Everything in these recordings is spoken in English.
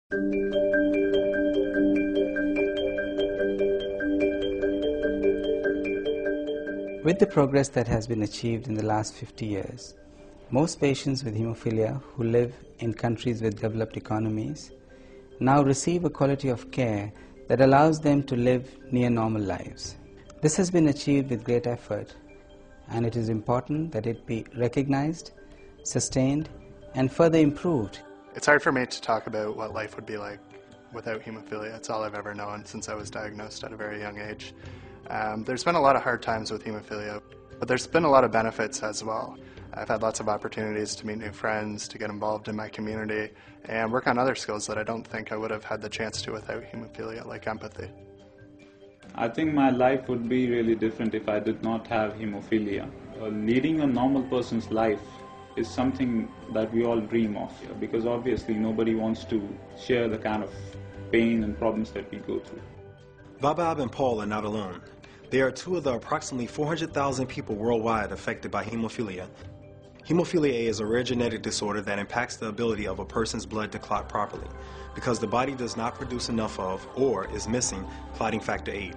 With the progress that has been achieved in the last 50 years, most patients with hemophilia who live in countries with developed economies now receive a quality of care that allows them to live near normal lives. This has been achieved with great effort, and it is important that it be recognized, sustained, and further improved. It's hard for me to talk about what life would be like without hemophilia. It's all I've ever known since I was diagnosed at a very young age. There's been a lot of hard times with hemophilia, but there's been a lot of benefits as well. I've had lots of opportunities to meet new friends, to get involved in my community, and work on other skills that I don't think I would have had the chance to without hemophilia, like empathy. I think my life would be really different if I did not have hemophilia. Leading a normal person's life is something that we all dream of, because obviously nobody wants to share the kind of pain and problems that we go through. Vabab and Paul are not alone. They are two of the approximately 400,000 people worldwide affected by hemophilia. Hemophilia A is a rare genetic disorder that impacts the ability of a person's blood to clot properly because the body does not produce enough of, or is missing, clotting factor 8.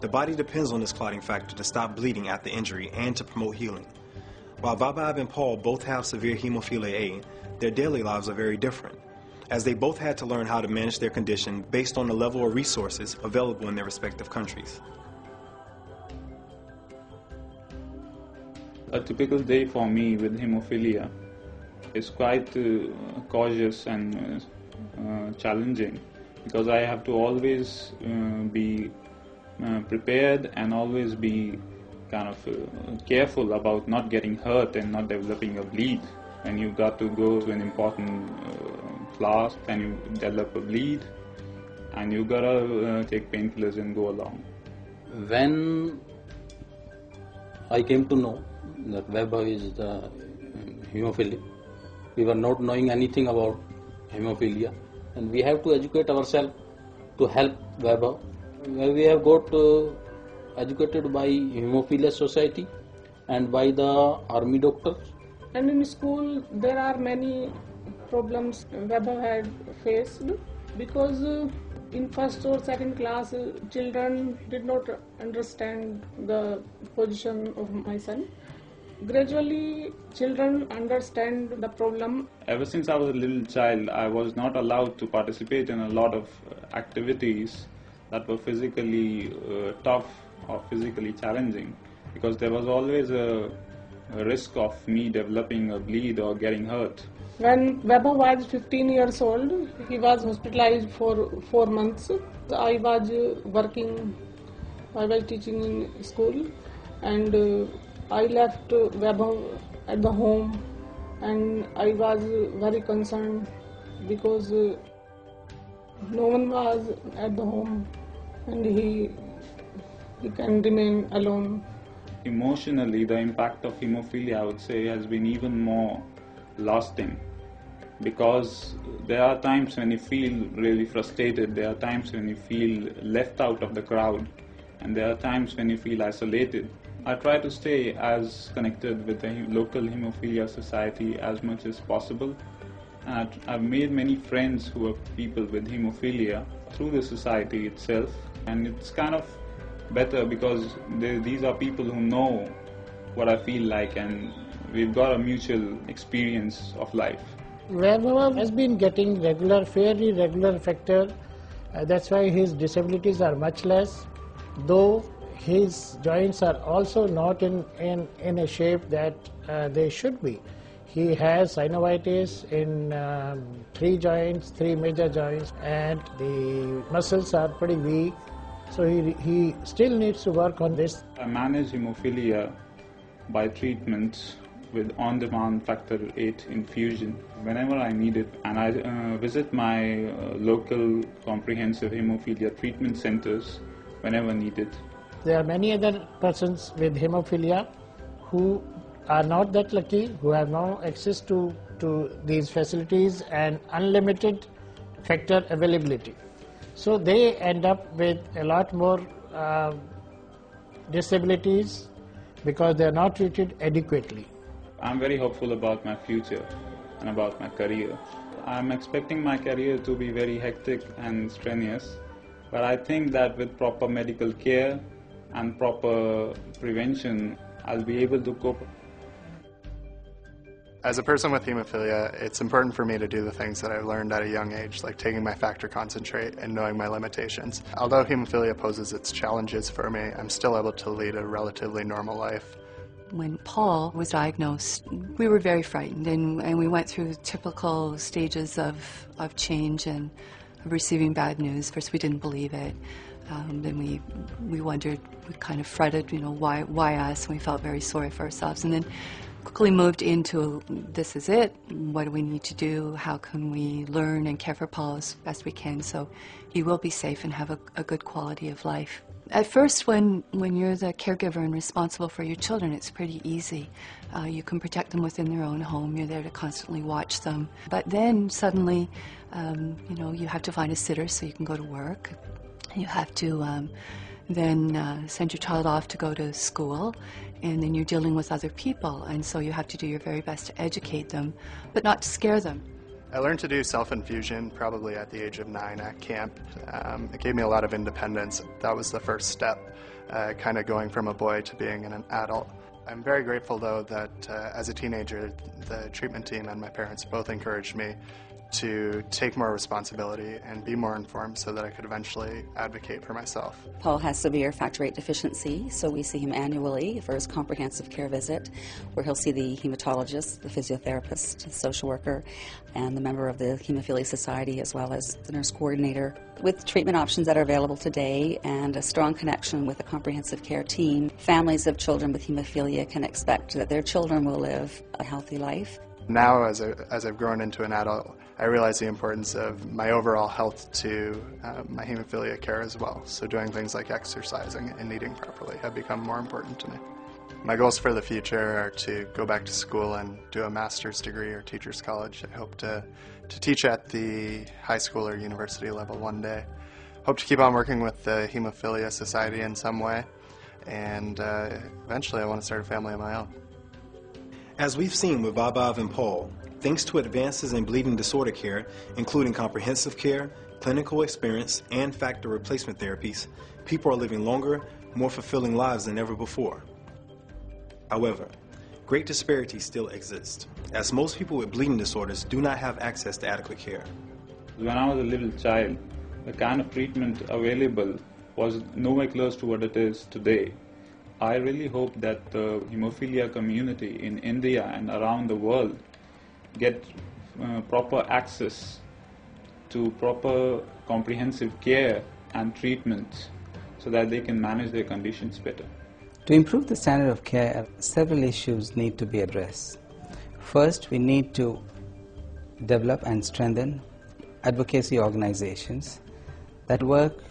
The body depends on this clotting factor to stop bleeding after injury and to promote healing. While Vabab and Paul both have severe hemophilia A, their daily lives are very different, as they both had to learn how to manage their condition based on the level of resources available in their respective countries. A typical day for me with hemophilia is quite cautious and challenging, because I have to always be prepared and always be kind of careful about not getting hurt and not developing a bleed. And you've got to go to an important class and you develop a bleed, and you've got to take painkillers and go along. When I came to know that Vaibhav is the hemophilia, we were not knowing anything about hemophilia, and we have to educate ourselves to help Vaibhav. We have got educated by Hemophilia Society and by the army doctors. And in school there are many problems Vaibhav had faced, because in first or second class children did not understand the position of my son. Gradually children understand the problem. Ever since I was a little child, I was not allowed to participate in a lot of activities that were physically tough or physically challenging, because there was always a risk of me developing a bleed or getting hurt. When Vaibhav was 15 years old, he was hospitalized for 4 months. I was working, I was teaching in school, and I left Vaibhav at the home, and I was very concerned because no one was at the home and he can remain alone. Emotionally, the impact of hemophilia, I would say, has been even more lasting, because there are times when you feel really frustrated, there are times when you feel left out of the crowd, and there are times when you feel isolated. I try to stay as connected with the local Hemophilia Society as much as possible. And I've made many friends who are people with hemophilia through the society itself, and it's kind of better because these are people who know what I feel like, and we've got a mutual experience of life. Vaibhav has been getting fairly regular factor. That's why his disabilities are much less, though his joints are also not in a shape that they should be. He has synovitis in 3 joints, 3 major joints, and the muscles are pretty weak, so he still needs to work on this. I manage hemophilia by treatment with on-demand factor 8 infusion whenever I need it, and I visit my local comprehensive hemophilia treatment centers whenever needed. There are many other persons with hemophilia who are not that lucky, who have no access to these facilities and unlimited factor availability. So they end up with a lot more disabilities because they are not treated adequately. I'm very hopeful about my future and about my career. I'm expecting my career to be very hectic and strenuous, but I think that with proper medical care and proper prevention, I'll be able to cope. As a person with hemophilia, it's important for me to do the things that I've learned at a young age, like taking my factor concentrate and knowing my limitations. Although hemophilia poses its challenges for me, I'm still able to lead a relatively normal life. When Paul was diagnosed, we were very frightened, and we went through typical stages of change and of receiving bad news. First, we didn't believe it. Then we wondered, we kind of fretted, why us? And we felt very sorry for ourselves. And then quickly moved into, this is it, what do we need to do, how can we learn and care for Paul as best we can so he will be safe and have a good quality of life. At first, when you're the caregiver and responsible for your children, it's pretty easy. You can protect them within their own home, you're there to constantly watch them. But then suddenly, you have to find a sitter so you can go to work. You have to then send your child off to go to school, and then you're dealing with other people, and so you have to do your very best to educate them, but not to scare them. I learned to do self-infusion probably at the age of 9 at camp. It gave me a lot of independence. That was the first step, kind of going from a boy to being an adult. I'm very grateful though that as a teenager, the treatment team and my parents both encouraged me to take more responsibility and be more informed so that I could eventually advocate for myself. Paul has severe factor VIII deficiency, so we see him annually for his comprehensive care visit, where he'll see the hematologist, the physiotherapist, the social worker, and the member of the Hemophilia Society, as well as the nurse coordinator. With treatment options that are available today and a strong connection with the comprehensive care team, families of children with hemophilia can expect that their children will live a healthy life. Now, as I've grown into an adult, I realize the importance of my overall health to my hemophilia care as well. So doing things like exercising and eating properly have become more important to me. My goals for the future are to go back to school and do a master's degree or teacher's college. I hope to teach at the high school or university level one day. Hope to keep on working with the Hemophilia Society in some way, and eventually I want to start a family of my own. As we've seen with Vaibhav and Paul, thanks to advances in bleeding disorder care, including comprehensive care, clinical experience, and factor replacement therapies, people are living longer, more fulfilling lives than ever before. However, great disparities still exist, as most people with bleeding disorders do not have access to adequate care. When I was a little child, the kind of treatment available was nowhere close to what it is today. I really hope that the hemophilia community in India and around the world get proper access to proper comprehensive care and treatment so that they can manage their conditions better. To improve the standard of care, several issues need to be addressed. First, we need to develop and strengthen advocacy organizations that work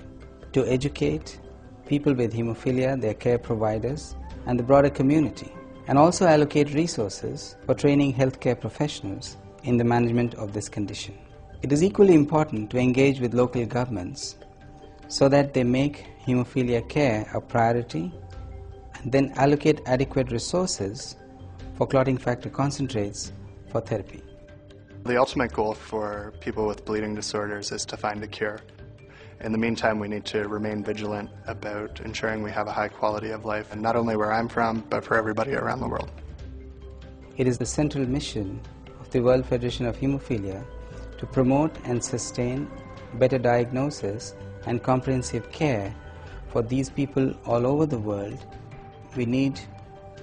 to educate people with hemophilia, their care providers, and the broader community, and also allocate resources for training healthcare professionals in the management of this condition. It is equally important to engage with local governments so that they make hemophilia care a priority and then allocate adequate resources for clotting factor concentrates for therapy. The ultimate goal for people with bleeding disorders is to find a cure. In the meantime, we need to remain vigilant about ensuring we have a high quality of life, and not only where I'm from, but for everybody around the world. It is the central mission of the World Federation of Hemophilia to promote and sustain better diagnosis and comprehensive care for these people all over the world. We need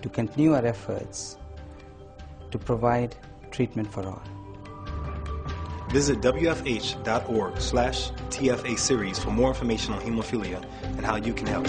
to continue our efforts to provide treatment for all. Visit wfh.org/TFA series for more information on hemophilia and how you can help.